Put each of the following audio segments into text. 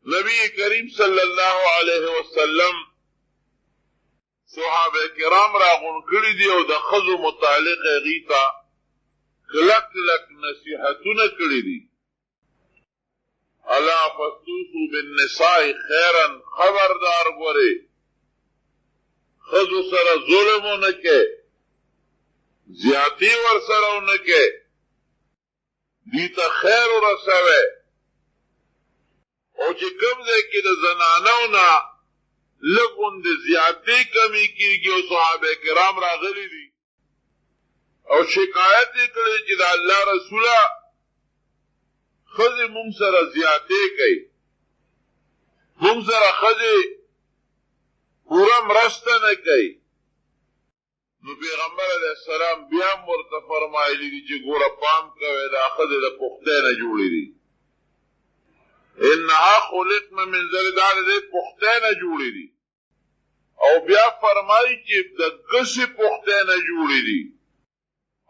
نبی کریم صلی اللہ علیہ وسلم صحابه کرام را غون کړي دي او د ښځو متعلق هغوی ته کلک کلک نصیحتونه کړي دي. الا فاستوصوا بالنساء خیرا، خبردار ګورئ ښځو سره ظلم ونه کې، زیاتی ور سره ونه کې، دوی ته خیر ورسوئ. او چې کوم ځای کې د زنانو نه لږ غوندې زیاتې کمې کېږي او صحابه کرام راغلي دي او شکایت یې کړی چې د الله رسوله ښځې مونږ سره زیاتې کوي، مونږ سره ښځې پوره مرسته نه کوي. نو پیغمبر علیه السلام بیا هم ورته فرمایلي دي چې ګوره پام کوئ دا ښځې د پختۍ نه جوړې دي، انها خلقنا من ذل، دا د پختۍ نه جوړې دي. او بیا فرمایي چې د ګسې پختۍ نه جوړې دي،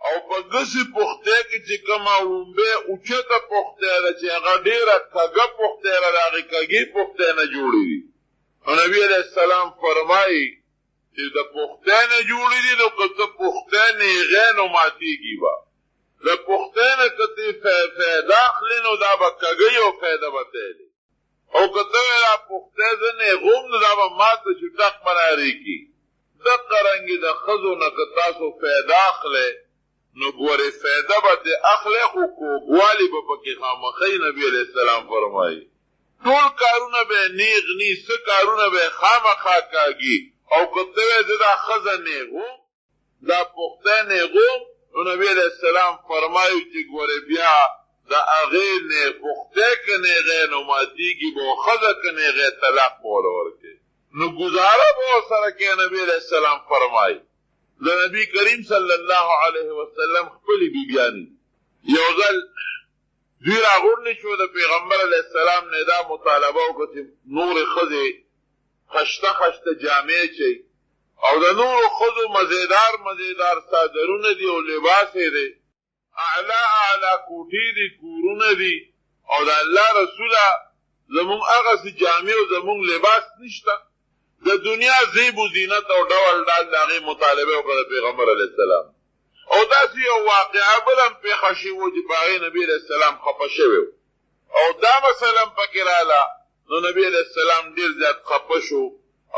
او په ګسې پختۍ کې چې کومه ومبې اوچته پختۍ ده چې هغه ډېره کږه پختۍ ده، د هغې کږې پختۍ نه جوړې دي. او نبي علیه السلام فرمایي چې د پختۍ نه جوړې دي، نو که ته پختۍ نیغې نو ماتېږي به. د پختۍ نه که ته فایده اخلي نو دا به کږی او فایده به تیلی، او که ته دا پختۍ زه نیغوم نو دا به ماته چې ټق به نارېږي. دقه رنګې د ښځو نه که تاسو فایده اخلی نو ګورې فایده به ترې اخلی، خو کوږوالي به پکې خامخی. نبي علیه السلام فرمایي ټول کارونه به یې نیغ ني، څه کارونه به یې خامخا کاږي. او که ته وایې زه دا ښځه نیغوم، دا پختۍ نیغوم، نو نبی علیہ السلام فرمایو چې ګوره بیا د هغې پختۍ که نیغی نو ماتېږي به، او ښځه که نیغی طلاق به ورله ورکوي. نو ګزاره به ورسره کوي. نبی علیہ السلام فرمایي د نبی کریم صلی الله علیه وسلم خپلې بیبیانې یو ځل دوی راغونډې شوې، د پیغمبر علیه السلام نه دا مطالبه وکړه چې نورې ښځې خشته خشته جامې چوي، او د نورو ښځو مزیدار مزیدار څادرونه دي او لباس یې دی، اعلی اعلی کوټې دي، کورونه دي، او د الله رسوله زمونږ هغسې جامې او زمونږ لباس نشته. د دنیا زیب و زینت او ډول ډال د هغې مطالبه وکړه د پیغمبر علیه السلام. او داسې یو واقعه بل هم پېښه شوې وه چې په هغې نبي علیه السلام خفه شوی و، او دا مسله هم پکې راله. نو نبي علیه السلام ډېر زیات خفه شو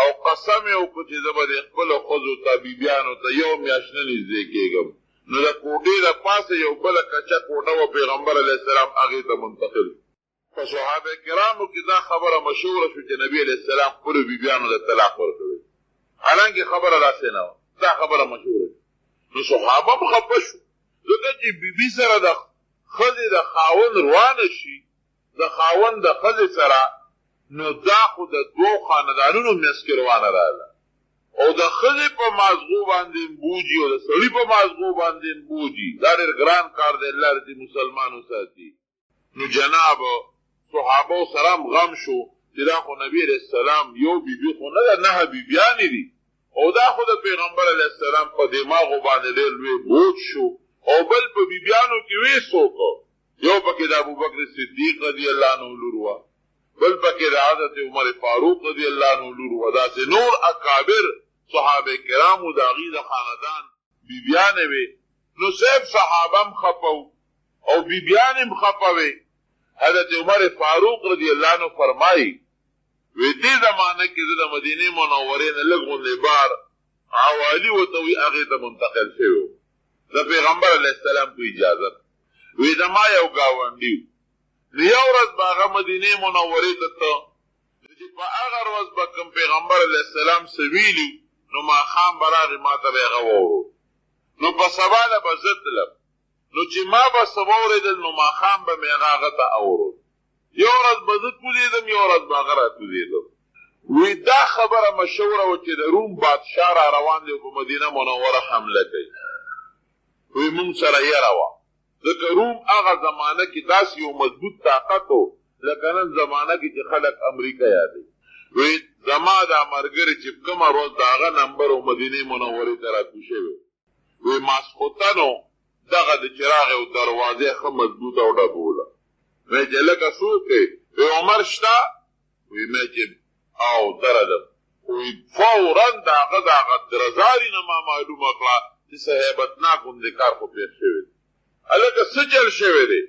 او قسم یې وکړو چې زه به د خپلو ښځو ته بیبیانو ته یو میاشت نه نږدې کېږم. نو د کوټې د پاسه یو بله کچه کوټه وه، پیغمبر علیه السلام هغې ته منتقل. په صحابه کرامو کې دا خبره مشهوره شوه چې نبي علیه السلام خپلو بیبیانو ته طلاق ورکوي، حالانکې خبره داسې نه وه، دا خبره مشهوره شوه. نو صحابه هم خفه شو، ځکه چې بیبي سره د ښځې د خاوند روانه شي، د خاوند د ښځې سره، نو دا خو د دوو خاندانونو منځ کې روانه راغله، او د ښځې په مازغو باندې بوجي او د سړي په مازغو باندې بوجي. دا ډېر ګران کار دی، الله دې مسلمانو ساتي. نو جناب صحابو سره هم غم شو چې دا خو نبي علیه السلام یو بیبي خو نه ده، 9 بیبیانې دي، او دا خو د پیغمبر علیه السلام په دماغو باندې ډېر لوی بوج شو. او بل په بیبیانو کې وی څوک، یو پکې د ابوبکر صدیق رضی الله عنه لور وه، بل پکې د حضرت عمر فاروق رضی الله عنه لور وه، داسې نور اکابر صحابه کرامو د هغې د خاندان بیبیانې وې. نو صاحب صحابه هم خفه وو او بیبیانې هم خفه وې. حضرت عمر فاروق رضی الله عنه فرمایي وی دې زمانه کې زه د مدینې منورې نه لږ غوندې بار عوالي ورته وي هغې ته منتقل شوی و د پیغمبر علیه السلام په اجازه. وی زما یو ګاونډي و، نو یو ورځ به هغه مدینې منورې ته ته چې په هغه ورځ به کوم پیغمبر علیه السلام څه ویلي نو ماښام به راغی ما ته به یې هغه واورو. نو په سبا ده به زه تلم، نو چې ما به څه واورېدل نو ماښام به مې هغه ته اورو. یو ورځ به زه کوزېدم، یو ورځ به هغه را کوزېدم. وی دا خبره مشهوره وه چې د روم بادشاه را روان دی او په مدینه منوره حمله کوي. وی مونږ سره یره وه، ځکه روم هغه زمانه کې داسې یو مضبوط طاقت و لکه نن زمانه کې چې خلک امریکا یادوي. وی زما دا ملګري چې کومه ورځ د هغه نمبر و مدینې منورې ته راکوز شوی، وی ماسخوتن و دغه د چراغ او دروازې ښه مضبوطه او ډبوله. وی چې لکه څوک دی؟ وی عمر شته؟ وی مې چې او درلم وی فوراً د هغه د هغه درزاري نه ما معلومه کړه چې څه هیبتناک غوندې کار خو پېښ شوی دی. هلکه څه چل شوی دی؟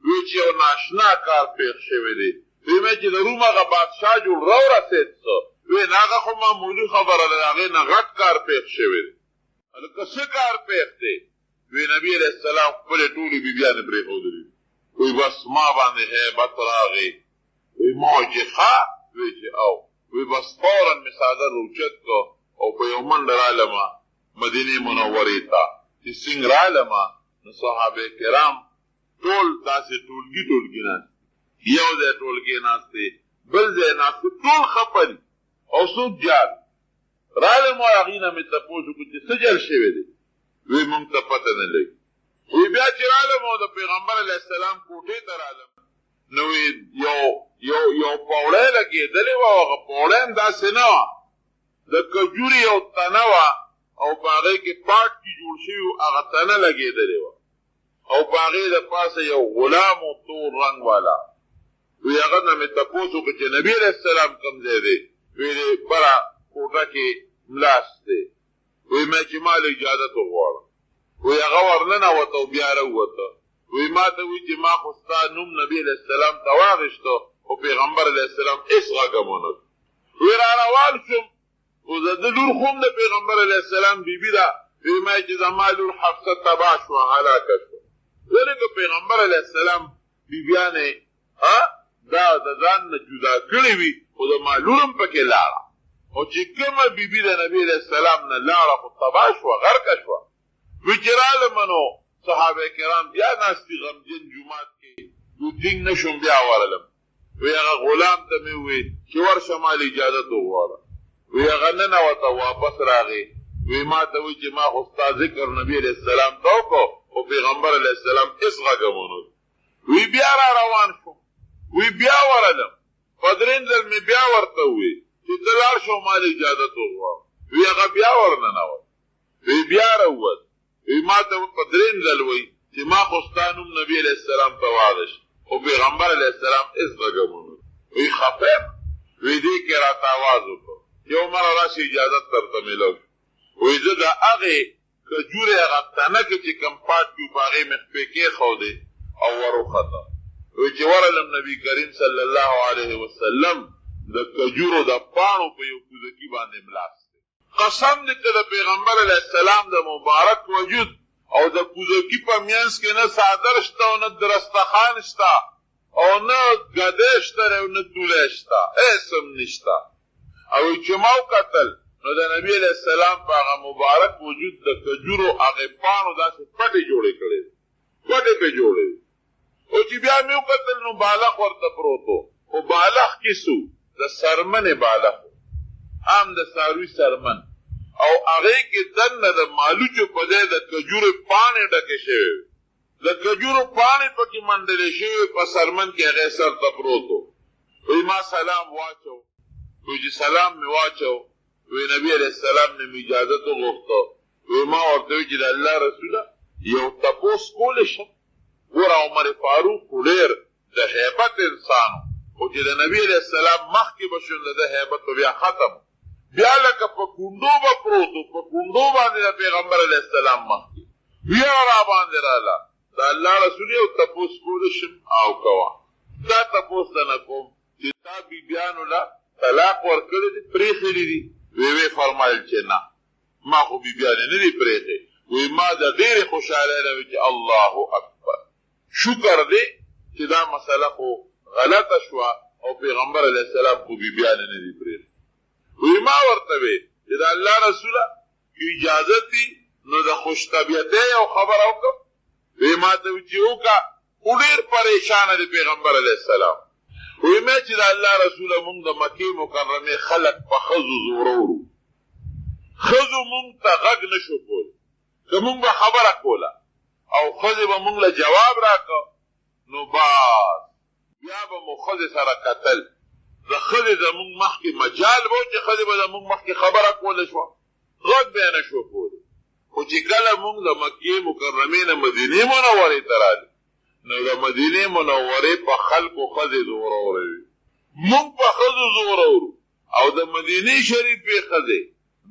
وی چې یو ناشنا کار پېښ شوی دی. وی مې چې د روم هغه بادشاه جوړ راورسېد څه وی نه هغه خو معمولي خبره ده، د هغې نه غټ کار پېښ شوی دی. هلکه څه کار پېښ دی؟ وی نبي علیه السلام خپلې ټولې بیبیانې پرېښودلې دي. وی بس ما باندې هیبت راغی. وی ما چې ښه وی چې او وی بس فوراً مې څادر اوچت کړ او په یو منډه رالمه مدینې منورې ته. چې څنګه رالمه نو صحابه کرام ټول داسې ټولګي ناست، یو ځای ټولګې ناست دی، بل ځای ناست دی، ټول خفه دي او څوک جال. رالم او هغې نه مې تپوس وکړو چې څه جل شوی دی؟ وی مونږ ته پته نه لګي. وی بیا چې رالم او د پیغمبر علیه السلام کوټې ته رالم نو یو پوړی لګېدلې وه، هغه پوړی هم داسې نه وه، د کجورې یو تنه وه او په هغې کې پاټ کې جوړ شوي وو، هغه تنه لګېدلې وه او په هغې د پاسه یو غلام و تور رنګ والا. وی هغه نه مې تپوس وکړو چې نبي علیه السلام کوم ځای دی؟ وی دی بره کوټه کې ملاست دی. وی مې چې ما له اجازت وغواړم. وی هغه ورننوته او بیا راووته. وی ما ته وی چې ما خو ستا نوم نبي علیه السلام ته واخېسته خو پیغمبر علیه السلام هېڅ غږ هم ونه کړ. وی را روان شوم خو د ده لور خو هم د پیغمبر علیه السلام بیبي ده. وی ما چې زما لور حفصه تباه شوه، هلاکه شوه. ولې که پیغمبر علیه السلام بیبیانې دا د ځان نه جدا کړې وي خو د ما لور هم پکې لاړه، او چې کومه بیبي د نبي علیه السلام نه لاړه خو تباه شوه، غرقه شوه. وی چې رالمه نو صحابه کرام بیا ناستي غمجن جومات کې، یو ټینګ نه شوم بیا ورلم. وی هغه غلام ته مې وویل چې ورشه ما له اجازت وغواړه. وی هغه ننوته واپس راغی. وی ما ته وی چې ما خو ستا ذکر نبي علیه السلام ته وکړو خو پیغمبر علیه السلام هېڅ غږ هم ونه کړ. وی بیا را روان شوم. وی بیا ورلم. په درېیم ځل مې بیا ورته وویل چې ته لاړ شو ما له اجازت وغواړه. وی هغه بیا ورننوت. وی بیا راووت. وی ما ته په درېیم ځل وی چې ما خو ستا نوم نبي علیه السلام ته واغېست خو پیغمبر علیه السلام هېڅ غږ هم ونه کړ. وی خفه یم. وی دې کې راته اواز وکړ یو مره راشي اجازت درته میلاو شو. وی زه د هغې کجورې هغه تنه کې چې کوم پاټ کي په هغې مې خپې کېښودې او وروخته. وی چې ورلم نبي کریم صلی الله علیه وسلم د کجورو د پاڼو په یو کوزکي باندې ملاست دی. قسم دې که د پیغمبر علیه السلام د مبارک وجود او د کوزکي په منځ کې نه څادر شته او نه درستخان شته او نه ګدی شته او نه دولی شته، هېڅ هم نشته. او چې ما وکتل نو د نبي علیه السلام په هغه مبارک وجود د کجورو هغې پاڼو داسې پټې جوړې کړې دي، پټې پرې جوړې دي. او چې بیا مې وکتل نو بالښت ورته پروت و، خو بالښت کې څه و؟ د سرمنې بالښت و، عام د څاروي سرمن، او هغې کې دننه د مالوچو په ځای د کجورو پاڼې ډکې شوې وې، د کجورو پاڼې پکې منډلې شوې په سرمن کې هغې سر ته پروت و. وی ما سلام واچو. وی چې سلام مې واچو وی نبی علیه السلام نه مې اجازت وغوښته. وی ما ورته وی چې د الله رسوله یو تپوس کولی شم؟ ګوره عمر فاروق خو ډېر د هیبت انسان و، خو چې د نبي علیه السلام مخکې به شو د ده هیبت به بیا ختم، بیا لکه په کونډو به پروت و، په کونډو باندې د پیغمبر علیه السلام مخکې ویره را باندې راله. د الله رسول یو تپوس کولی شم؟ او کوه. دا تپوس دنه کوم چې تا بیبیانو له طلاق ورکړی دی، پرېښلي دي؟ وی فرمایل چې نه، ما خو بیبیانې نه دي پرېښې. وی ما د ډېرې خوشحالۍ نه وي چې الله اکبر، شکر دی چې دا مسله خو غلطه شوه او پیغمبر علیه السلام خو بیبیانې نه دي پرېښې. وی ما ورته وی چې د الله رسوله که اجازت دي نو د خوش طبیعتۍ یو خبره وکړم. وی ما ته وی چې وکړه. خو ډېر پریشانه دی پیغمبر علیه السلام. وی مې چې د الله رسوله مونږ د مکې مکرمې خلک په ښځو زورورو، ښځو مونږ ته غږ نه شو کولی، که مونږ به خبره کوله او ښځې به مونږ له جواب راکړه نو بس بیا به مو ښځې سره کتل، د ښځې زمونږ مخکې مجال به و چې ښځې به زمونږ مخکې خبره کولی شوه، غږ به یې نه شو کولی. خو چې کله مونږ د مکې مکرمې نه مدینې منورې ته رالو نو د مدینې منورې په خلکو ښځې زورورې وي. مونږ په ښځو زور اورو او د مدینې شریفې ښځې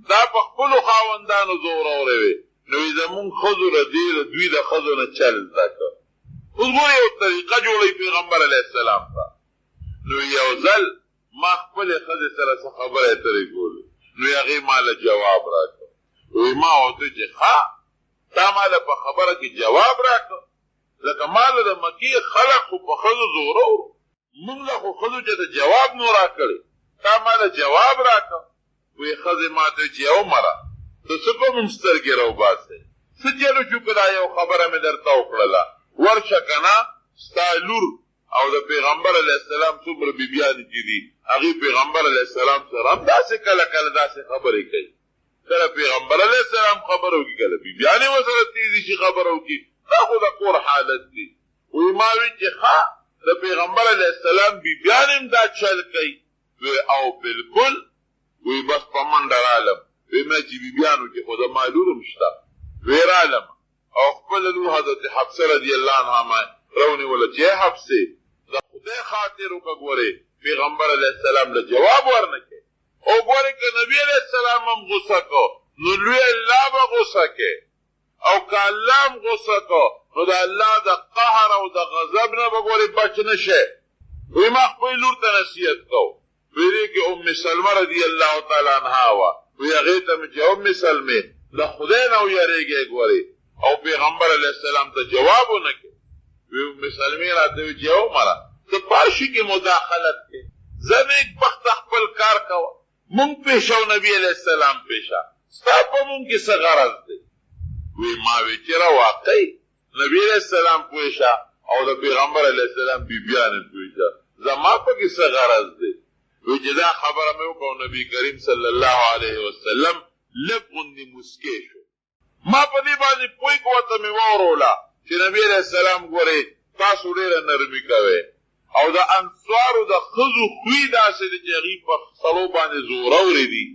دا په خپلو خاوندانو زور اورې نو زمونږ ښځو له دوی د ښځو نه چل زده کړه. اوس ګورې یو طریقه جوړوي پیغمبر علیه السلام ته. نو یو ځل ما خپلې ښځې سره څه خبرې اترې کولې نو هغې ما له جواب راکړ. وایي ما ورته چې ښه تا ما له په خبره کې جواب راکړ لکه ما له د مکې خلق خو په ښځو زوره وو موږ له خو ښځو چې ته جواب نو راکړې تا ما له جواب راکړ. وایي ښځې ما ته چې یو مره ته څه په موږ سترګې راوباسې څه چلو چې که دا یو خبره مې درته وکړله ورشه که نه ستا لور او د پیغمبر علیه السلام څومره بیبیانې چې دي هغې پیغمبر علیه السلام سره هم داسې کله کله داسې خبرې کوي. کله پیغمبر علیه السلام خبره وکړي کله بیبیانې ورسره تیزې شي خبره وکړي دا خو د کور حالت دی. وایي ما وی چې ښه د پیغمبر علیه السلام بیبیانې هم دا چل کوي. وی او بلکل وی بس په منډه رالم وی ما چې بیبیانو کې خو زما لور هم شته وی رالم او خپله لور حضرت حفصه رضی الله عنها ما راونیوله چې حفصې د خدای خاطر وکړه ګورې پیغمبر علیه السلام له جواب ورنه کوي او ګورې که نبي علیه السلام هم غصه کو نو لوی الله به غصه کوي او که الله هم غصه کو نو د الله د قهر او د غضب نه به ګورې بچ نه شي. وی ما خپل لور ته نصیحت کو ویلې کې ام سلمه رضی الله تعالی عنها وه وی هغې ته مې چې ام سلمې د خدای نه ویریږئ ګورې او پیغمبر علیه السلام ته جواب ونه کوي. وی ام سلمې راته وی چې یو مره ته پاشي کې مداخلت کوې زه نیک بخته خپل کار کوه مونږ پیشه او نبي علیه السلام پیشه ستا په مونږ کې څه غرض دی. وی ما وی چې را واقعي نبي علیه السلام پیشه او د پیغمبر علیه السلام بیبیانې پیشه زما پکې څه غرض دی. وی چې دا خبره مې وکړه نبي کریم صلی الله علیه وسلم لږ غوندې مسکې شو. ما په دې باندې پوی کوته مې واوروله چې نبي علیه السلام ګورې تاسو ډېره نرمي کوئ او د انصارو د ښځو خوی داسې دی چې هغې په سړو باندې زورورې دي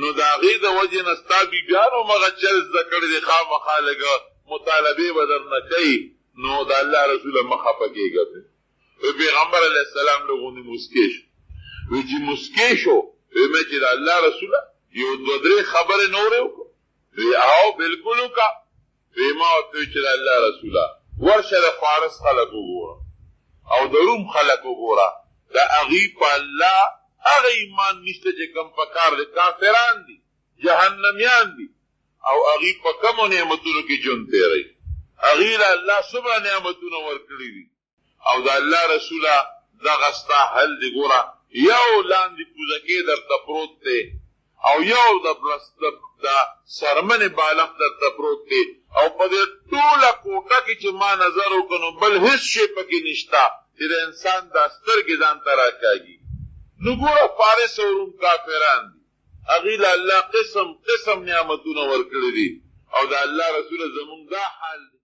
نو د هغې د وجې نه ستا بیبیانو همغه چل زده کړی دی خامخا لږه مطالبې به درنه کوي نو د الله رسوله مه خفه کېږه پرې. پیغمبر علیه السلام له غوندې مسکې شو. وی چې مسکې شو وی مې چې د الله رسوله یو دوه درې خبرې نورې وکړو. وی او بلکل وکړه. وی ما ورته وی چې د الله رسوله ورشه د فارس خلک وګوره او د روم خلک وګوره د هغې په الله هغه ایمان نشته چې کوم په کار دی کافران دي جهنمیان دي او هغې په کمو نعمتونو کې ژوند تېروي هغې له الله څومره نعمتونه ورکړي دي او د الله رسوله دغه ستا حل دی ګوره یو لاندې کوزکې درته پروت دی او یو د سرمنې بالښت درته پروت دی او په دې ټوله کوټه کې چې ما نظر وکړو نو بل هېڅ شی پکې نشته چې د انسان دا سترګې ځان ته راکاږي. نو ګوره فارس او روم کافران دي هغې له الله قسم قسم نعمتونه ورکړي دي او د الله رسوله زمونږ دا حال دی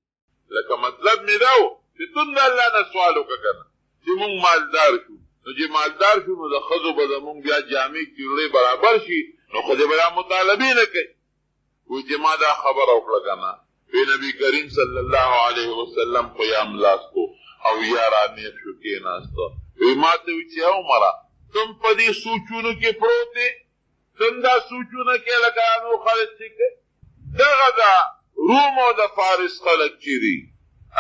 لکه مطلب مې دا و چې تون د الله نه سوال وکړه که نه چې مونږ مالدار شو نو چې مالدار شو نو د ښځو به زمونږ بیا جامې چوړې برابر شي نو ښځې به دا مطالبې نه کوي. وایي چې ما دا خبره وکړه که نه وی نبی کریم صلی الله علیه وسلم خو یا ملاستو او یا رانیت شو کېناسته. وی ما ته وی چې عمره تم په دې سوچونو کې پروت دی تم دا سوچونه کې لکه نور خلک چې کوي دغه د روم او د فارس خلک چې دي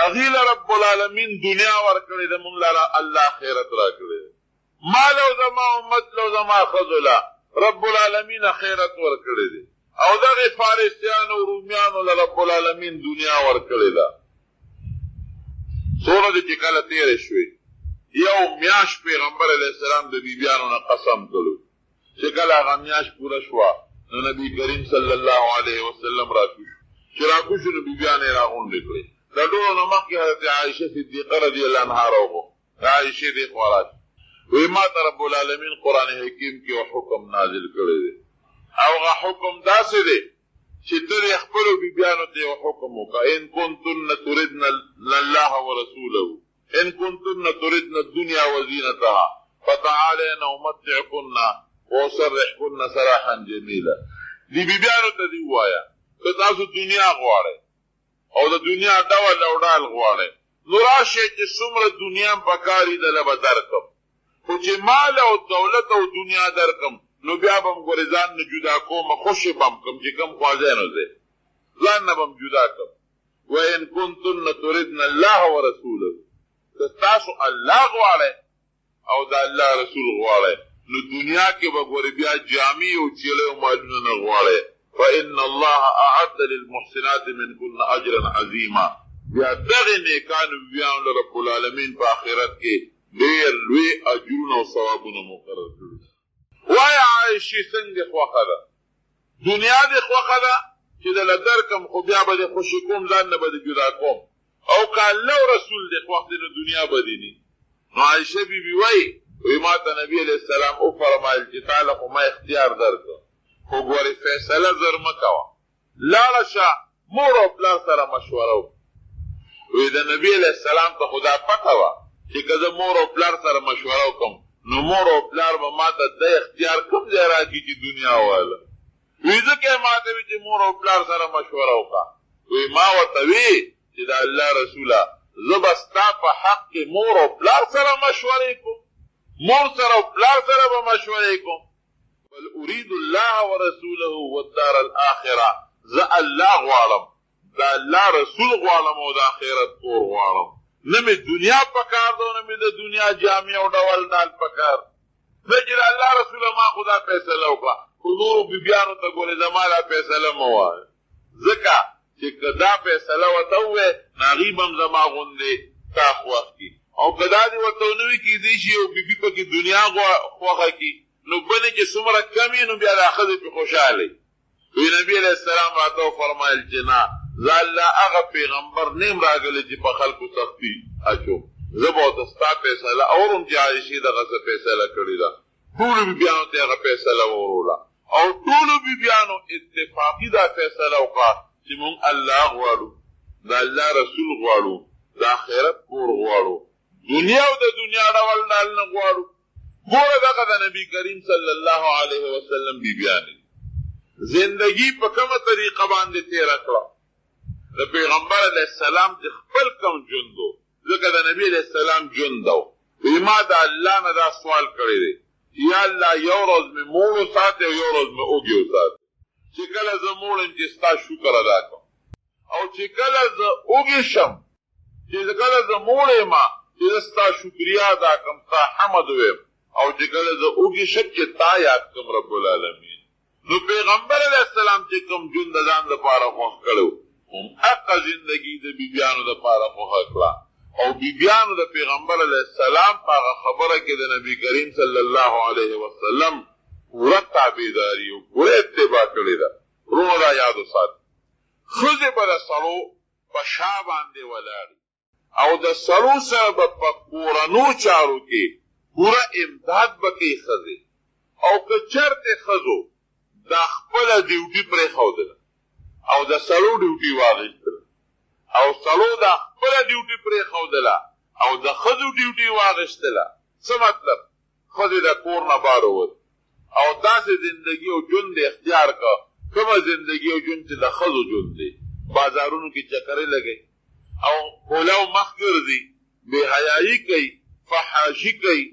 هغې له رب العالمین دنیا ورکړې ده مونږ له الله خیرت راکړی دی ما له زما امت له زما ښځو له رب العالمین خیرت ورکړی دی او دغه فارسیانو رومیانو له رب العالمین دنیا ورکړې ده. څومره دې چې کله تېرې شوې یو میاشت پیغمبر علیه السلام د بیبیانو نه قسم کړو چې کله هغه میاشت پوره شوه نو نبي کریم صلی الله علیه وسلم راکوش چې راکوشو نو بیبیانې یې راغونډې کړې د ټولو نه مخکې حضرت عایشه صدیقه رضی الله عنها راوغو د عایشې دې خوا راشي وی ما ته رب العالمین قرآن حکیم کې حکم نازل کړی دی او هغه حکم داسې دی چې ته د خپلو بیبیانو ته یو حکم وکړه ان کنتن تردن الله ورسوله ان کنتن تردن الدنیا وزینتها فتعالین امتعکن واسرحکن سراحا جمیلا. دې بیبیانو ته دې ووایه که تاسو دنیا غواړئ او د دنیا ډول او ډال غواړئ نو راشئ چې څومره دنیا م پکار دي دله به درکړم خو چې مال او دولت او دنیا درکم نو بیا به م ګورې ځان نه جدا کوم خوشې به م کړم چې کوم خواځی نو دی ځان نه به م جدا کړم وان کنتن تردن الله ورسوله که تاسو الله غواړئ او د الله رسول غواړئ نو دنیا کې به ګورې بیا جامې او چیلې او مالونه نه غواړئ فإن الله أعد للمحسنات منكن أجرا عظيما بیا دغه نیکانو بیان له رب العالمین په آخرت کې ډېر لوی اجرونه او ثوابونه مقرر کړي وایه عایشې څنګه خوښه ده دنیا دې خوښه ده چې دله درکم خو بیا به دې خوشي کوم ځان نه به دې جدا کوم او که الله او رسول دې خوښ دي نو دنیا به دې ني نو عایشه بیبي وایي ما ته نبي علیه السلام وفرمایل چې تا له خو ما اختیار درکړ خو ګورې فیصله زر مه کوه لاړه شه مور او پلار سره مشوره وکړه د نبي علیه السلام ته خو دا پته وه چې که زه مور او پلار سره مشوره وکړم نو مور او پلار به ما ته د اختیار کوم ځای راکړي چې دنیا واله وی ځکه یې ما ته وي چې مور او پلار سره مشوره وکړه وی ما ورته وي چې د الله رسوله زه به ستا په حق کې مور او پلار سره مشورې کوم مور سره او پلار سره به مشورې کوم بل اريد الله ورسوله والدار الاخره زه الله غواړم د الله رسول غواړم او د آخرت کور غواړم نه مې دنیا پکار ده نه مې د دنیا جامې او ډول ډال پکار نه چې د الله رسوله ما خدا فیصله وکړه خو نورو بیبیانو ته ګورې زما دا فیصله مه وایه ځکه چې که دا فیصله ورته ووایې نو هغوی به هم زما غوندې تا خوښ کړي او که دا دې ورته ونه وي کېدای شي یو بیبي پکې دنیا خوښه کړي نو بلې چې څومره کم وي نو بیا دا ښځې پې خوشحاله وي نبي علیه السلام راته وفرمایل چې نه زه الله هغه پیغمبر نیم راغلی چې په خلکو سختي اچوم زه به ورته ستا فیصله اورم چې عایشې دغه څه فیصله کړې ده ټولو بیبیانو ته هغه فیصله ووروله او ټولو بیبیانو اتفاقي دا فیصله وکړه چې مونږ الله غواړو د الله رسول غواړو د آخرت کور غواړو دنیا او د دنیا ډول ډال نه غواړو ګوره دغه د نبي کریم صلی الله علیه وسلم بیبیانې زندگی په کومه طریقه باندې تېره کړه د پیغمبر علیه السلام چې خپل کوم ژوند و ځکه د نبي علیه السلام ژوند و وایي ما د الله نه دا سوال کړی دی یا الله یو ورځ مې موړ وساتې او یو ورځ مې اوږې وساتې چې کله زه موړ یم چې ستا شکر ادا کړم او چې کله زه اوږې شم چې کله زه موړ یم چې زه ستا شکریا ادا کړم ستا حمد ویم او چې کله زه اوږې شم چې تا یاد کړم رب العالمین نو پیغمبر علیه السلام چې کوم ژوند د ځان لپاره خوښ کړی هم حقه زندگی د بیبیانو دپاره خوښه کړه او بیبیانو د پیغمبر علیه السلام په هغه خبره کې د نبي کریم صلی الله علیه وسلم پوره تابعداري او پوره اتباع کړې ده وروڼو دا یاد وساتئ ښځې به د سړو په شا باندې ولاړې او د سړو سره به په کورنو چارو کې پوره امداد به کوي ښځې او که چېرته ښځو دا خپله ډیوټي پرېښودله او د سړو ډیوټي واخیستله او سړو دا خپله ډیوټي پرېښودله او د ښځو ډیوټي واخیستله څه مطلب ښځې د کور نه بار ووت او داسې زندگی او ژوند اختیار کړه کومه زندگی او ژوند چې د ښځو ژوند دی بازارونو کې چکرې لګوي او هوله او مخ ګرځي بې حیایي کوي فحاشي کوي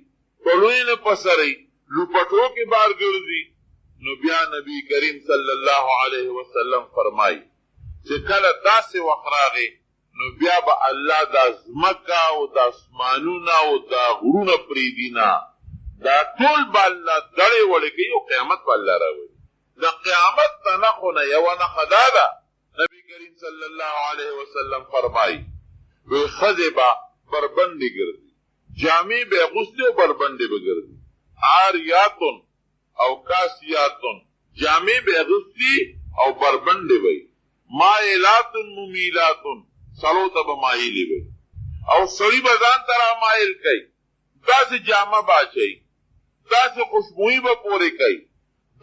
پړوی نه پسروي لوپټو کې بار ګرځي نو بیا نبی کریم صلی الله علیه وسلم فرمایي چې کله داسې وخت راغی نو بیا به الله دا ځمکه او دا اسمانونه او دا غرونه پرېږدي نه دا ټول به الله دړې وړې کوي او قیامت به الله راولي د قیامت د نښو نه یوه نښه دا ده نبی کریم صلی الله علیه وسلم فرمایي وایي ښځې به بربندې ګرځي جامې به یې اغوستې او بربندې به ګرځي عاریاتن او کاسیاتن جامې به اغوستي او بربندې به وي مایلاتن ممیلاتن سړو ته به مایلې وي او سړي به ځان ته رامایل کوي داسې جامه به اچوي داسې خوشبویي به پورې کوي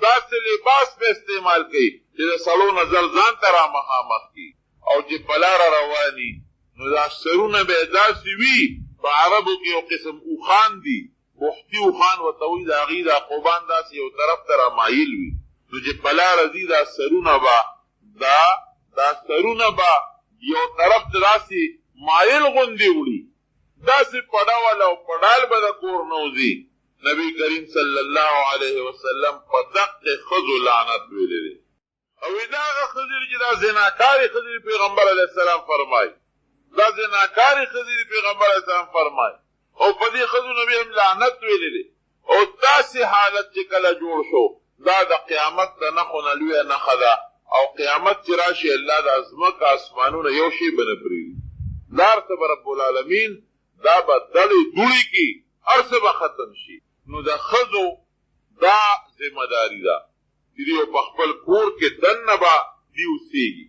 داسې لباس به استعمال کوي چې د سړو نظر ځان ته رامخامخ کړي او چې په لاره رواني نو دا سرونه به یې داسې وي په عربو کې یو قسم اوښان دي بختي اوښان ورته وایي د هغې دا قوبان داسې یو طرف ته رامایل وي نو چې په لاره ځي دا سرونه به دا سرونه به یو طرف ته داسې مایل غوندې وړي داسې په ډول او په ډال به د کور نه وځي نبی کریم صلی الله علیه وسلم په دقه ښځو لعنت ویلی دی او دا هغه ښځې چې دا زناکارې ښځې پیغمبر علیه السلام فرمایي دا زناکارې ښځې پیغمبر علیه السلام فرمایي او په دې ښځو نبی هم لعنت ویلی دی او داسې حالت چې کله جوړ شو دا د قیامت د نښو نه لویه نښه ده او قیامت چې راشي الله د ځمکه اسمانونه یو شی به نه پرېږدي دا هر څه به رب العالمین دا به دلې دوړې کړي هر څه به ختم شي نو د ښځو دا ذمهداري ده چې دوی په خپل کور کې دننه به دوی اوسېږي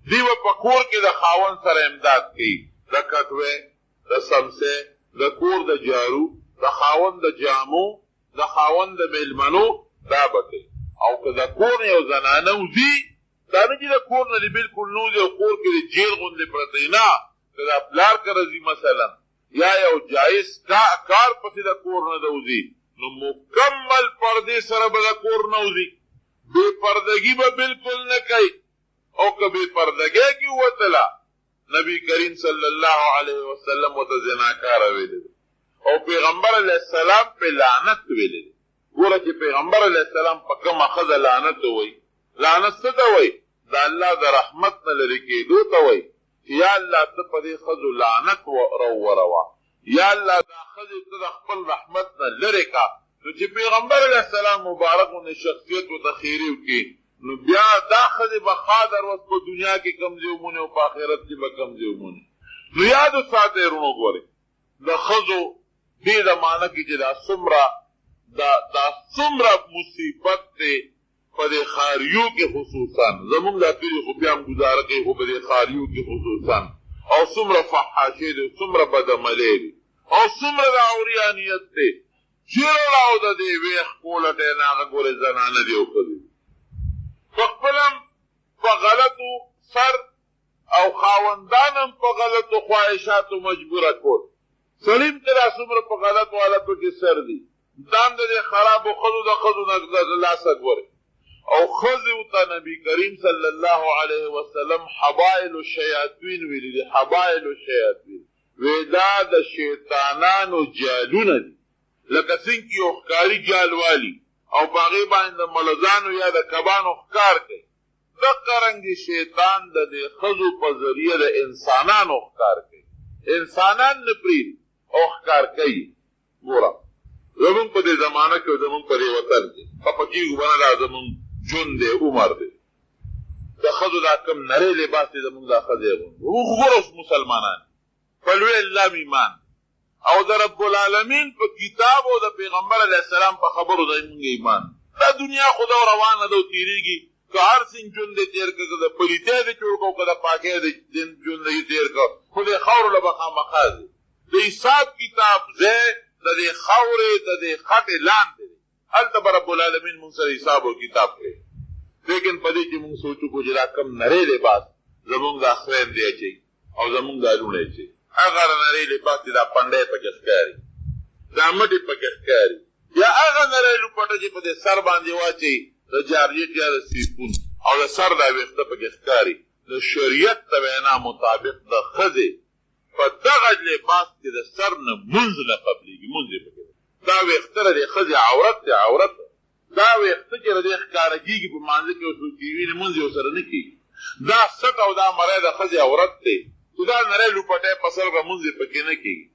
دوی به په کور کې د خاوند سره امداد کوي د کټوې د سمسې د کور د جارو د خاوند د جامو د خاوند د میلمنو دا به کوي او که د کور نه یو زنانه وځي دا نه چې د کور نه دې بلکل نه وځي او کور کې د جیل غوندې پرته نه که دا پلار که راځي مثلا یا یو جایز کار پسې د کور نه د وځي نو مکمل پردې سره به د کور نه وځي بې پردګي به بلکل نه کوي او که بې پردګۍ کې وتله نبی کریم صلی الله علیه وسلم ورته زناکاره ویلی دی او پیغمبر علیه السلام په لعنت ویلی دی ګوره چې پیغمبر علیه السلام په کومه ښځه لعنت ووایي لعنت څه ته وایي د الله د رحمت نه لرې کېدو ته وایي چې یا الله ته په دې ښځو لعنت راووروه یا الله دا ښځې ته د خپل رحمت نه لرې کا نو چې پیغمبر علیه السلام مبارک غوندې شخصیت ورته خیري وکړي نو بیا دا ښځې به خادر اوس په دنیا کې کمزې ومونې او په آخرت کې به کمزې ومونې نو یاد وساتئ وروڼو ګورئ د ښځو دې زمانه کې چې دا څومره مصیبت دی په دې ښاریو کې خصوصا زمونږ دا کلي خو بیا هم ګزاره کوي خو په دې ښاریو کې خصوصا او څومره فحاشۍ دی څومره بدعملۍ دی او څومره د عوریانیت دی چېرې او د دې ویښ کولټی نه هغه ګورې زنانه دي او ښځې خپلم په غلطو سر او خاوندانم په غلطو خواهشاتو مجبوره کول سړي ته دا څومره په غلطو حالتو کې سر دي دام د دې خرابو ښځو د ښځو نه لاسه ګورې او ښځې ورته نبي کریم صلی الله علیه وسلم حبایل الشیاطین ویلي دي حبایل الشیاطین وی دا د شیطانانو جالونه دي لکه څنګه یو ښکاري جال والي او په هغې باندې د ملزانو یا د کبانو ښکار کوي دقه رنګې شیطان د دې ښځو په ذریعه د انسانانو ښکار کوي انسانان نه پرېږدي او ښکار کوي ګوره زمونږ په دې زمانه کې زمونږ په دې وطن کې خفه کېږو به نه دا زمونږ ژوند دی عمر دی د ښځو دا کوم نری لباس دی زمونږ دا ښځې اغوندي موږ خو ګوره اوس مسلمانان په لوی الله ایمان او د رب العالمین په کتاب او د پیغمبر علیه السلام په خبرو د موږ ایمان دا دنیا خو دا روانه ده او تېرېږي که هر څنګه ژوند دې تېر کړه که د پلیتۍ دې جوړ کړه که د پاکۍ دې ژوند دې تېر کړه خو دې خاورو له به خامخا ځي د حساب کتاب ځای د دې خاورې د دې خټې لاندې دی هلته به رب العالمین موږ سره حساب او کتاب کوي لیکن په دې کې موږ سوچو کو چې دا کم نری لباس زمونږ دا خویندې اچوي او زمونږ دا لوڼې اچوي هغه نری لباس چې دا پنډۍ پکې ښکاري دا مټې پکې ښکاري یا هغه نری لوپټه چې په دې سر باندې واچوي د جارجیټ یا د سیپون او د سر دا ویښته پکې ښکاري د شریعت د وینا مطابق د ښځې په دغه لباس کې د سر نه منځ نه قبلېږي منځ یې پکې دا ویښته د ښځې عورت دی عورت دا ویښته چې د دې ښکاره کېږي په مانځه کې اوس کې وینې منځ یې ورسره نه کېږي دا ست او دا مری د ښځې عورت دی چې دا نری لوپټی په سر به منځ یې پکې نه کېږي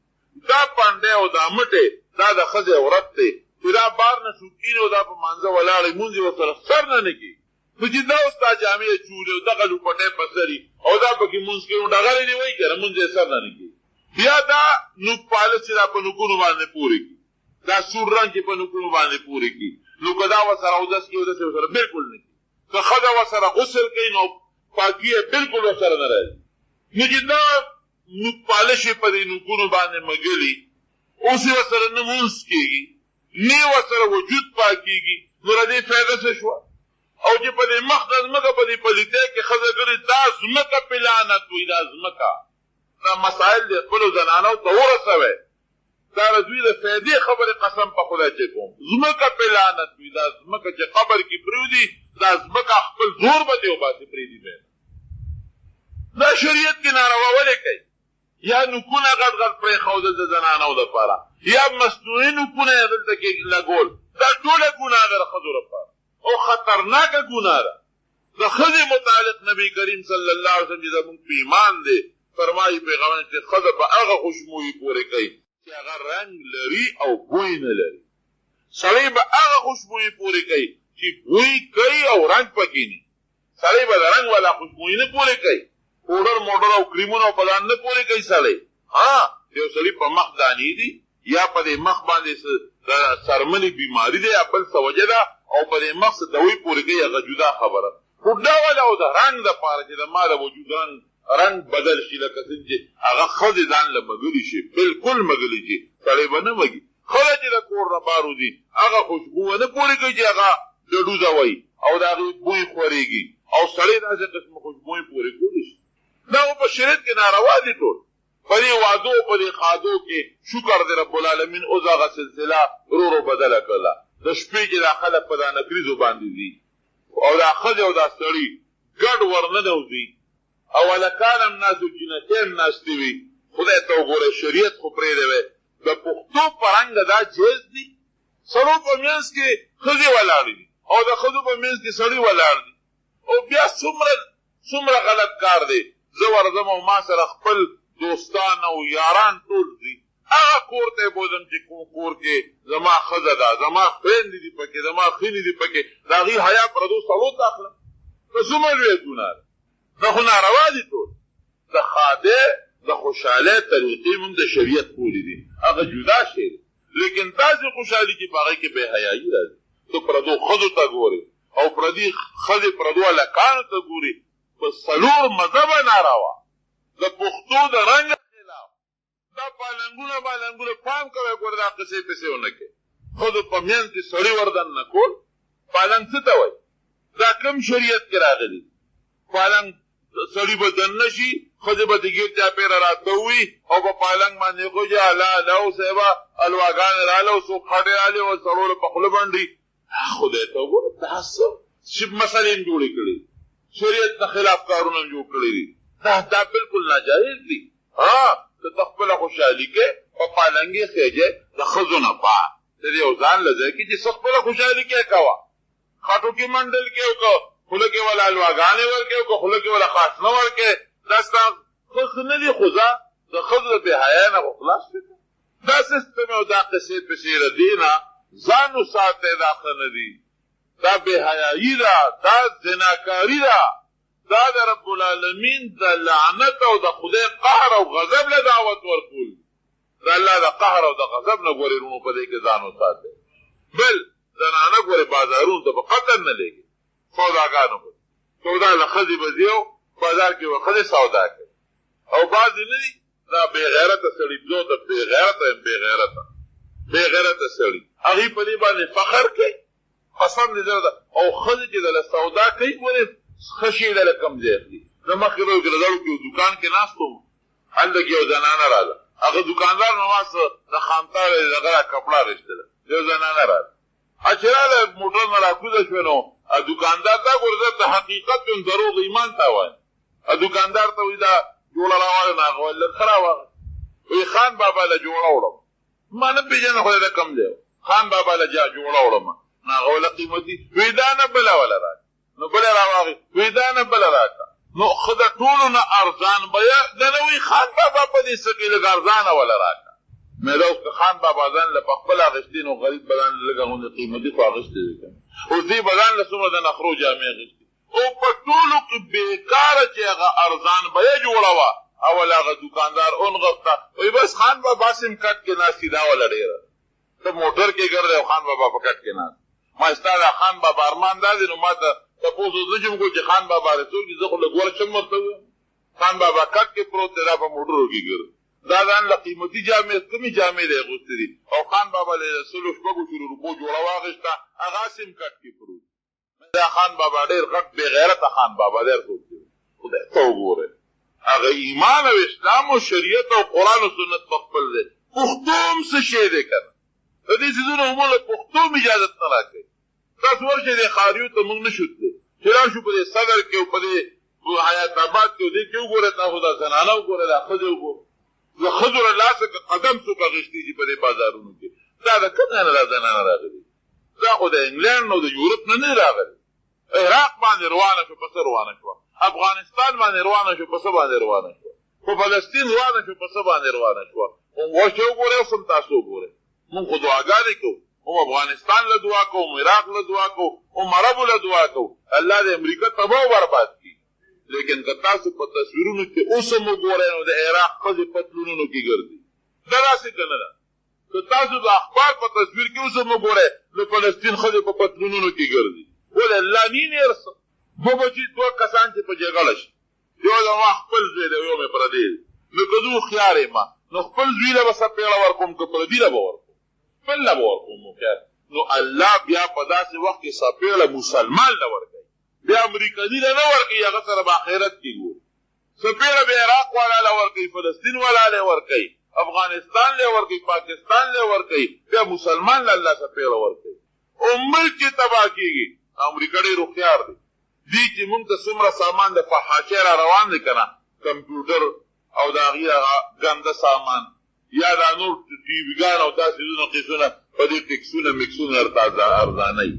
دا پنډۍ او دا مټې دا د ښځې عورت دی چې دا بار نه سوکینې او دا په مانځه ولاړې منځ یې ورسره سر نه نه کېږي نو چې دا اوس دا جامې چولې او دغه لوپټی په سر او دا پکې منځ کې نو ډغرې دې وایي که نه منځ یې سر نه نه کېږي بیا دا نوک پالش چې دا په نوکونو باندې پورې کړي دا سور رنګ چې په نوکونو باندې پورې کړي نو که دا ورسره اودس کړي اودس یې ورسره بلکل نه کړي که ښځه ورسره غسل کوي نو پاکي یې بلکل ورسره نه راځي نو چې دا نوک پالش یې په دې نوکونو باندې مږلي اوس یې ورسره نه مونځ کېږي نه یې ورسره وجود پاکېږي نو د دې فایده څه شوه او چې په دې مخ د ځمکه په دې پلیتۍ کې ښځه ګرځي دا ځمکه پې لعنت وي دا ځمکه دا مسایل د خپلو زنانو ته ورسوئ دا د دوی د فایدې خبرې قسم په خدای چې کوم ځمکه پې لعنت وي دا ځمکه چې قبر کې پرېږدي دا ځمکه خپل زور به دې وباسي پرېږدي به دا شریعت کې ناروا ولې کوي یا نوکونه غټ غټ پرېښودل د زنانو دپاره یا مصنوعي نوکونه یې دلته کې لګول دا ټوله ګناه ده د ښځو لپاره او خطرناکه ګناه ده د ښځې متعلق نبي کریم صلی الله علیه وسلم چې زموږ په ایمان دی فرمایي پیغمبر چې ښځه په هغه خوشبویي پورې کوي چې هغه رنګ لري او بوی نه لري سړی به هغه خوشبویي پورې کوي چې بوی کوي او رنګ پکې نه سړی به د رنګ والا خوشبویي نه پورې کوي پوډر موډر او کریمونه او بدن نه پورې کوي سړی یو سړي په مخ دانې دي یا په دې مخ باندې سرمنې بیماري ده یا بل څه وجه ده او په دې مخ څه دوی پورې کوي هغه جدا خبره پوډا والا او د رنګ دپاره چې د ما د وجود رنګ بدل شي لکه څنګه چې هغه ښځې ځان له مږلي شي بلکل مږلي شي سړی به نه مږي ښځه چې د کور نه بار وځي هغه خوشبو نه پورې کوي چې هغه ډډوزه وایي او د هغې بوی خورېږي او سړی داسې قسمه خوشبویي پورې کولی شي دا خو په شریعت کې ناروا دي ټول په دې وعدو په دې خادو کې شکر دی رب العالمین اوس هغه سلسله ورو ورو بدله کړله د شپې چې دا خلک په دا نکریزو باندې ځي او دا ښځې او دا سړي ګډ ورننوځي او هلکان هم ناست وي جنکۍ هم ناستې وي خدای ته وګوره شریعت خو پرېږدی وی د پښتو په رنګه دا جیز دي سړو په منځ کې ښځې ولاړې دي او د ښځو په منځ کې سړي ولاړ دي او بیا څومره غلط کار دی زه ورځم او ما سره خپل دوستان او یاران ټول دي هغه کور ته یې بوځم چې کوم کور کې زما ښځه ده زما خویندې دي پکې زما خینې دي پکې د هغې حیا پردو سړو ته اخلم نو څومره لویه ګناه ده دا خو ناروا دي ټول د خادې د خوشحالۍ طریقې مونږ د شریعت پولې دي هغه جدا شی دی لیکن داسې خوشحالي چې په هغې کې بې حیایي راځي ته پردو ښځو ته ګورې او پردي ښځې پردو هلکانو ته ګورې په څلور مذهبه ناروا د پښتو د رنګ خلاف دا پالنګونه پام کوئ ګوره دا قصې پسې ونه کوي ښځو په منځ کې سړي وردن نه کول پالنګ څه ته وایي دا کوم شریعت کې راغلي پالنګ سړي به دن نه شي ښځې به د ګیر چاپېره راته ووي او په پالنګ باندې خوجه الله صاحبه الواګانې راله او څوک خټې رالې او سړو له په خوله باندې خدای ته وګوره دا څه مسلې هم جوړې کړي شریعت نه خلاف کارونه هم جوړ کړي دي دا بالکل ناجایز دي ته ته خپله خوشحالي کې په پالنګ یې خېجې د ښځو نه بعد ته دې یو ځان له ځای کې چې څه خپله خوشحالي کې کوه خټو کې منډل کې وکړه خوله کې ولا الواګانې ورکې وکړه خوله کې ولا خاص نه ورکې دا ستا ښه نه دي خو ځه د ښځو د بې حیا نه خو خلاص شي دا سیستم او دا قصې پسې ردي نه ځان وساتئ دا ښه نه دي دا بې حیایي ده دا زناکاري ده دا د رب العالمین د لعنت او د خدای قهر او غضب له دعوت ورکول د الله د قهر او د غضب نه ګورې رونو په دې کې ځان وساتئ بل زنانه ګورې بازارونو ته په قطر نه لېږي سوداګانو به سودا له ښځې به ځي او بازار کې به ښځې سودا کوي او بعضې نه دي دا بېغیرته سړي بزو ته بېغیرته یم بېغیرته سړي هغې په دې باندې فخر کوي قسم دې زه ده او ښځې چې دله سودا کوي ګورې ښه شي دله کم ځای اخلي زه مخکې روی ګرځړو کې یو دوکان کې ناست وم هلته کې یو زنانه راغله هغه دوکاندار نو ما څه د خامتار دغه را کپړه رښتله یو زنانه راغله چې راغله موټر نه راکوزه شوې نو دوکاندار دا ګوره درته حقیقت یم دروغ ایمان ته وایم دوکاندار ته وایي دا جوړه راواړه نو هغه ویل لږ ښه راواغله وایي خان بابا له جوړه وړم ما نه پېژنه خدای ته کم دی خان بابا له جوړه وړم نو هغه ویله قیمتي وایي دا نه بله وله راکړه نو بله راواغې وایي دا نه بله راکړه نو خو د ټولو نه ارزان بیه ده نه وایي خان بابا په دې څه کې لږ ارزانه وله راکړه مې دا اوس که خان بابا ځان له په خپل اخېستې نو غریب به ځان لږه غوندې قیمتي خو اخېستې وي که اوس دې به ځان له څومره د نخرو جامې اخېستې او په ټولو کې بېکاره چې هغه ارزان بیه جوړه وه اول هغه دوکاندار اونغښته وایي بس خان بابا سم کټ کې ناستي دا وله ډېره ته موټر کې ګرځې او خان بابا په کټ کې ناست ما ستا دا خان بابا ارمان دا دی نو ما ته تپوس نه شم کوی چې خان بابا رسول دي زه خو لږ ورشم ورته ویم خان بابا کټ کې پروت دی دا په موټرو کې ګرځي دا ځان له قیمتي جامې کمې جامې دی اغوستې دي او خان بابا له سلو شپږو شلو روپو جوړه واخېسته هغه سم کټ کې پروت دا خان بابا ډېر غټ بې غیرته خان بابا ډېر څوک دی خدای ته وګورئ هغه ایمان او اسلام او شریعت او قرآن او سنت په خپل دی پښتو هم څه شی دی که نه د دې څیزونو عموما له پښتو هم اجازت نه راکوي تاسو ورشئ دې ښاریو ته موږ نه شو تللی چې راشو په دې صدر کې او په دې حیات آباد کې او دې کې وګورئ تاسو دا زنانه وګورئ دا ښځې وګورئ د ښځو له لاسه که قدم څوک اخیستی چې په دې بازارونو کې دا د کوم ځای نه دا زنانه راغلي دا خو د انګلینډ او د یورپ نه نه راغلي عراق باندې روانه شو په څه روانه شوه افغانستان باندې روانه شو په څه باندې روانه شوه په فلسطین روانه شو په څه باندې روانه شوه اوس یې وګورئ اوس هم تاسو وګورئ مونږ خو دعاګانې کوو هم افغانستان له دعا کوو هم عراق له دعا کوو هم عربو له دعا کوو الله د امریکا تباه و برباد کړي لیکن که تاسو په تصویرونو کې اوس هم وګورئ نو د عراق ښځې پتلونونو کې ګرځي دا داسې که نه ده که تاسو د اخبار په تصویر کې اوس هم وګورئ د فلسطین ښځې په پتلونونو کې ګرځي ولې الله نین یې رسه دوه بچي دوه کسان چې په جګړه شي یو زما خپل زوی دی یو مې پردی دی نو که زه هوښیار یم نو خپل زوی له به څپېړه ورکوم که پردي له به ورکوم خپل له به ورکوم هوښیار نو الله بیا په داسې وخت کې څپېړه مسلمان له ورکوي بیا امریکني له نه ورکوي هغه سره به آخرت کې ګوري څپېړه بیا عراق والا له ورکوي فلسطین والا له ورکوي افغانستان له ورکوي پاکستان له ورکوي بیا مسلمان له الله څپېړه ورکوي او ملک چې تباه کېږي امریکا ډېر هوښیار دی دی چې مونږ ته څومره سامان د فحاشۍ را روان دی که نه کمپیوټر او د هغې هغه ګنده سامان یا دا نور ټي ویګان او دا څیزونه قیسونه په دې ټکسونه مکسونه ارزانوي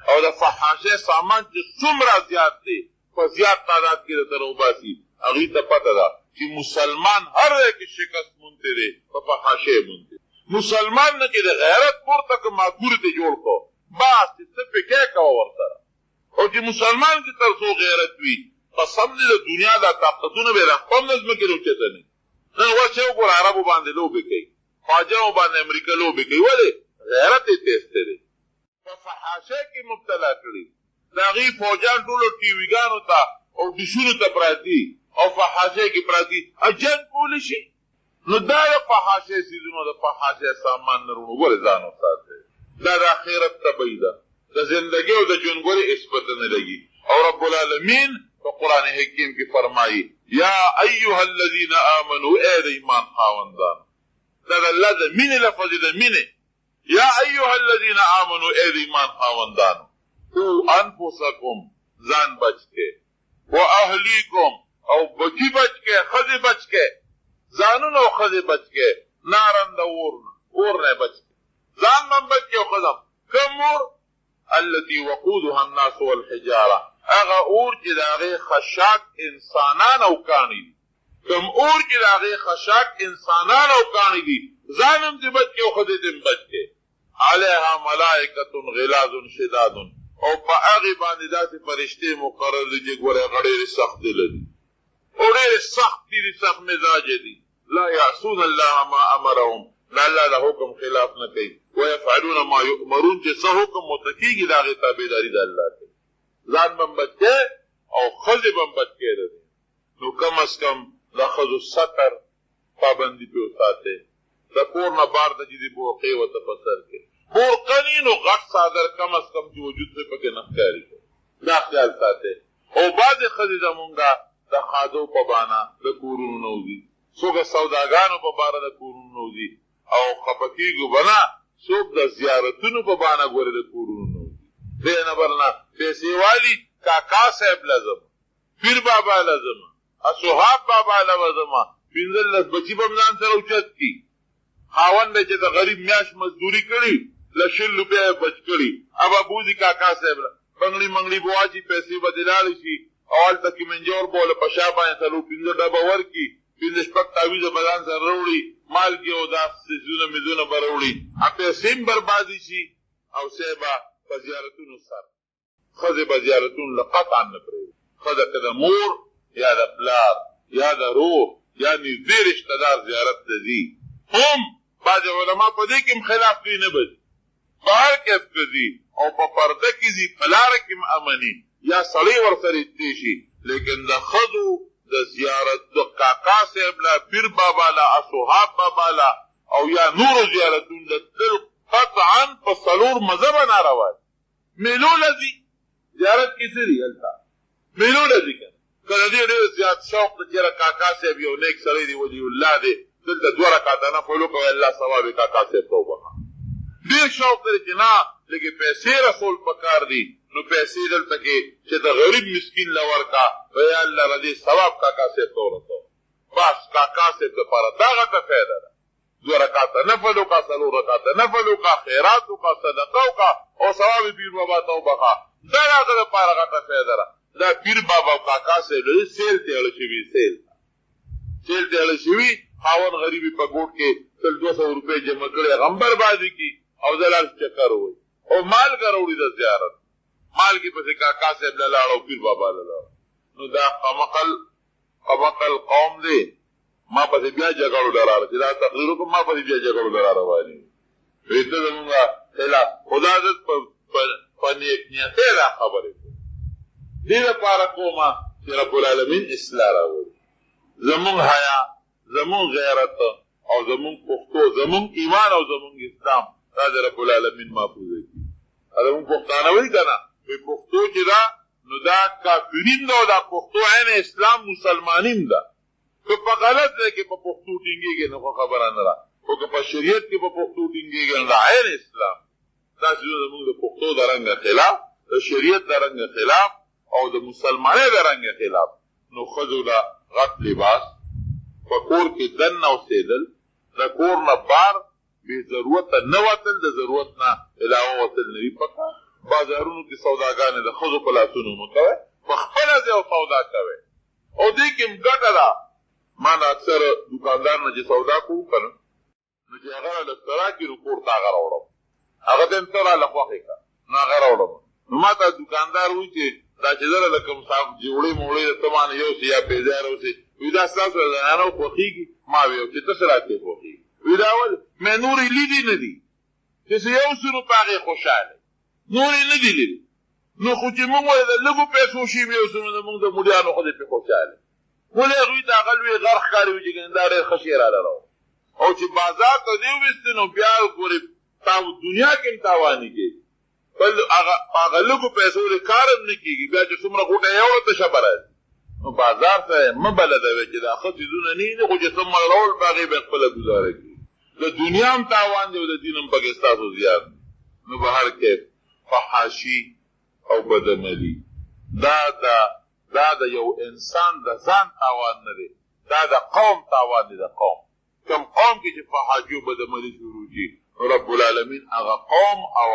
او د فحاشۍ سامان چې څومره زیات دی په زیات تعداد کې درته راوباسي هغې ته پته ده چې مسلمان هر ځای کې شکست مونتی دی په فحاشۍ مونتی مسلمان نه چې د غیرت پورته که ماګور ته جوړ کړو بس چې څه پکې کوه ورسره او چې مسلمان کې تر څو غیرت وي قسم دې د دنیا دا طاقتونه به د خپل نه ځمکې راوچته نه نن اوس یې وګوره عربو باندې لوبې کوي خواجهو باندې امریکا لوبې کوي ولې غیرت یې تیستی دی په فحاشۍ کې مبتلا کړي د هغې فوجان ټولو ټي ویګانو ته او ډشونو ته پراته او فحاشۍ کې پراته جنګ کولی شي نو دا د فحاشۍ څیزونو د فحاشۍ سامان نه وروڼو ولې ځان وساتئ دا د آخرت تبعی ده د زندگی او د ژوندګورې اسپته نه لګي او رب العالمین په قرآن حکیم کې فرمایي یا ایها الذین آمنوا ای د ایمان خاوندان دا د الله د مینې لفظ د مینې یا ایها الذین آمنوا ای د ایمان خاوندان او انفسکم ځان بچ کې و اهلیکم او بچی بچ کې ښځې بچ کې ځانونه او ښځې بچ کې نارن د اور نه بچ کې ځان من بچ کې او ښځم کوم اور التي وقودها الناس والحجاره هغه اور چې د هغې خشاک انسانان او کاڼي دي کوم اور چې د هغې خشاک انسانان او کاڼي دي ځان هم دې بچ کې او ښځې دې هم بچ کې علیها ملائکة غلاظ شداد او په هغې باندې داسې فرشتې مقرر دي چې ګوره هغه ډېرې سختې لري او ډېرې سخت دي سخت مزاجه دي لا یعصون الله ما امرهم دا الله د حکم خلاف نه کوي ویفعلون ما یؤمرون چې څه حکم ورته کېږي د هغې تابعداري د الله کوي ځان به هم بچ کې او ښځې به هم بچ کې لري نو کم از کم د ښځو ستر پابندي پرې وساتئ د کور نه بار ته چې دي بوقې ورته په سر کې بورقني نو غټ څادر کم از کم چې وجود پرې پکې نه ښکاري دا خیال ساتئ او بعضې ښځې زمونږه د خادو په بانه د کورونو نه وځي څوک د سوداګانو په باره د کورونو نه وځي او خفه کېږو به نه څوک د زیارتونو په بانه ګورې د کورونو نه وځي دې نه بل نه پیسې والي کاکا صاحب لازم پیر بابا لازم اصحاب بابا لازم 15 بچي به هم ځان سره اوچت کړي خاوند دی چې د غریب میاشت مزدوري کړي له 100 روپۍ یې بچ کړي ابا بوځي کاکا صاحب بنګړي منګړي به واچي پیسې به دې لاړې شي او هلته کې منجور به له په شا باندې 15 ډبه ورکړي 15 شپږ تاویزه به ځان سره راوړي مالګې او دا څیزونه میزونه به راوړي پیسې هم بربادي شي او صاحب په زیارتونو سره ښځې به زیارتونو له قطعا نه پرېږدي ښځه که د مور یا د پلار یا د روح یا نږدې رشته دار زیارت ته ځي هم بعضې علما په دې کې هم خلاف کوي نه به ځي په هر کیف که ځي او په پرده کې ځي په لاره کې هم امني یا سړی ورسره اتې شي لیکن د ښځو د زیارت د کاکا صاحب لا پیر بابا لا اصحاب بابا لا او یا نورو زیارتونو د تل قطعا په څلور مذهبه ناروا دي میلو لځي زیارت کې څه دي هلته میلو لځي که که د دې ډېر زیات شوق د چېرې کاکا صاحب یو نیک سړی دی ولي الله دی دلته 2 رکعته نفل وکړئ الله ثواب یې کاکا صاحب ته وبخښه ډېر شوق دی چې نه لږې پیسې رسول پکار دي نو پیسې دلته کې چې د غریب مسکین له ورکړه یا الله رضي ثواب کاکا صاحب ته ورسوه بس کاکا صاحب دپاره دا غټه فایده ده 2 رکعاته نفل وکړه 4 رکعاته نفل وکړه خیرات وکړه صدقه وکړه او ثواب پیر بابا ته وبخه دا هغه دپاره غټه فایده ده دا پیر بابا او کاکا صاحب لري سیل ته اړه شوي سیل ته اړه شوي خاون غریبي په ګوټ کې تل 200 روپۍ جمع کړي غم بربادي کی او دلال چکر وي او مال ګروړي د زیارت مال کې پسې کاکا صاحب له لاړو پیر بابا له لاړو نو دا قمقل قوم دی ما پسې بیا جګړو لراره چې دا تقریر وکړم ما پسې بیا جګړو لراره وایي ته زمونږه خلاف خدا دې په نیکۍ دا خبرې کوي دې لپاره کومه چې رب العالمین اصلاح راوړي زمونږ حیا زمونږ غیرت او زمونږ پښتو زمونږ ایمان او زمونږ اسلام دا د رب العالمین محفوظ کړي دا مونږ پښتانه وایي که نه وایي پښتو چې دا نو دا کافرین ده او دا پښتو عین اسلام مسلمانیم ده که په غلط ځای کې په پښتو ټینګېږي نو خو خبره نه ده خو که په شریعت کې په پښتو ټینګېږي نو دا عین اسلام دا څیزونه زمونږ د پښتو د رنګه خلاف د شریعت د رنګه خلاف او د مسلمانۍ د رنګه خلاف نو ښځو له غټ لباس په کور کې دننه اوسېدل د کور نه بار بې ضرورته نه وتل د ضرورت نه علاوه وتل نه وي پکار بازارونو کې سوداګانې د ښځو په لاسونو مه کوئ په خپله ځای او سودا کوئ او دې کې هم ګټه ده ما نه اکثر دوکاندار نه چې سودا کوو که نه نو چې هغه راله څه راکړي نو کور ته هغه راوړم هغه ته هم څه راله خوښې کړه نو هغه راوړم نو ما ته دوکاندار وایي چې دا چې زه راله کوم جوړې موړې د ته مانه یوسې یا پیزار اوسې وایي دا ستاسو د زنانو خوښېږي ما ویل چې ته څه راکړې خوښېږي وایي دا ولې مې نورې لیدې نه دي چې څه یو څه نو په هغې خوشحاله نورې نه دي لیدې نو خو چې مونږ وایي د لږو پیسو شي مې یو څه نو زمونږ د مډیانو خو دې پې خوشحاله ولې هغوی ته هغه لوی غر ښکاري وي چې ګنې دا ډېر ښه شی راله راوړي او چې بازار ته دې وویستې نو بیا ګورې دنیا کې هم تاواني کېږي بل هغه لږو پیسو دې کار هم نه کېږي بیا چې څومره غوټه یې وړه تشه به راځي نو بازار ته مه بلدوې چې دا ښه څیزونه نه دي خو چې څه مړول په هغې به خپله ګزاره کړي د دنیا هم تاوان دی او د دین هم پکې ستاسو زیات نو به هر کیف فحاشي او بدعملي دا د یو انسان د ځان تاوان نه دی دا د قوم تاوان دی د قوم کوم قوم کې چې فحاشي او بدعملي شروع شي رب العالمین هغه قوم او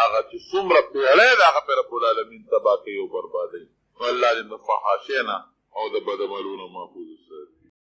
هغه چې څومره پیړۍ ده هغه په رب العالمین تباه کوي او بربادوي الله دې د فحاشۍ نه او د بدعملونو محفوظ وساتي